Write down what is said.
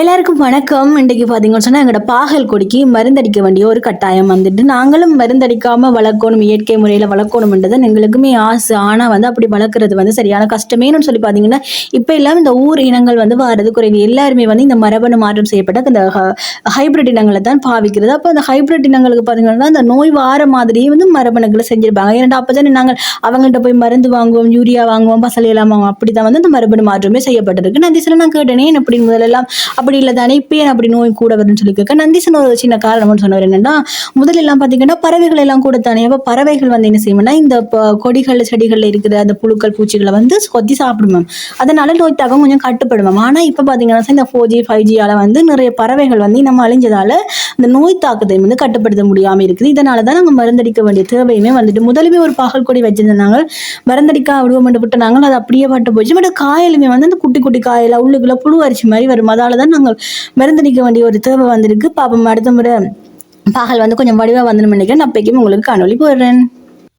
எல்லாருக்கும் வணக்கம். இன்றைக்கு பார்த்தீங்கன்னு சொன்னால் எங்களோட பாகல் கொடிக்கு மருந்தடிக்க வேண்டிய ஒரு கட்டாயம் வந்துட்டு நாங்களும் மருந்தடிக்காமல் வளர்க்கணும், இயற்கை முறையில் வளர்க்கணும்ன்றது எங்களுக்குமே ஆசை. ஆனால் வந்து அப்படி வளர்க்குறது வந்து சரியான கஷ்டமேனு சொல்லி பார்த்தீங்கன்னா இப்போ எல்லாம் இந்த ஊர் இனங்கள் வந்து வாரது குறைவு. எல்லாருமே வந்து இந்த மரபணு மாற்றம் செய்யப்பட்ட அந்த ஹைபிரிட் இனங்களை தான் பாவிக்கிறது. அப்போ அந்த ஹைபிரிட் இனங்களுக்கு பார்த்தீங்கன்னா அந்த நோய் வார மாதிரியே வந்து மரபணுக்களை செஞ்சிருப்பாங்க. ஏன்னா அப்போ தான் நாங்கள் அவங்கள்ட்ட போய் மருந்து வாங்குவோம், யூரியா வாங்குவோம், பசலை எல்லாம் வாங்குவோம். அப்படி தான் வந்து அந்த மரபணு மாற்றமே செய்யப்பட்டிருக்கு. நான் திசில நான் கேட்டேனே அப்படி முதலெல்லாம் அப்படி இல்லை தானே இப்போ ஏன் அப்படி நோய் கூட வரும்னு சொல்லி கேட்க நந்தீசன் ஒரு சின்ன காரணம்னு சொன்னவர் என்னன்னா, முதல்ல எல்லாம் பார்த்தீங்கன்னா பறவைகள் எல்லாம் கூட தானே. அப்போ பறவைகள் வந்து என்ன செய்யும்னா இந்த கொடிகள் செடிகளில் இருக்கிற அந்த புழுக்கள் பூச்சிகளை வந்து கொத்தி சாப்பிடுவோம். அதனால நோய் தாக்கம் கொஞ்சம் கட்டுப்படுவோம். ஆனால் இப்போ பார்த்தீங்கன்னா இந்த 4G 5Gயால வந்து நிறைய பறவைகள் வந்து நம்ம அழிஞ்சதால இந்த நோய் தாக்கத்தை வந்து கட்டுப்படுத்த முடியாமல் இருக்குது. இதனால தான் நாங்கள் மருந்தடிக்க வேண்டிய தேவையுமே வந்துட்டு முதலுமே ஒரு பாகல் கொடி வச்சிருந்தாங்க, மருந்தடிக்க விடுவோம் விட்டு நாங்கள் அது அப்படியே பட்டு போச்சு. பட் காயலுமே வந்து அந்த குட்டி குட்டி காயில உள்ளுக்குள்ள புழு அரிசி மாதிரி வரும். அதால தான் நாங்கள் மருந்தடிக்க வேண்டிய ஒரு தேவை வந்திருக்கு. பாப்போம் அடுத்த முறை பாகல் வந்து கொஞ்சம் வடிவா வந்துடும் நினைக்கிறேன். அப்பைக்கும் உங்களுக்கு காணொலி போடுறேன்.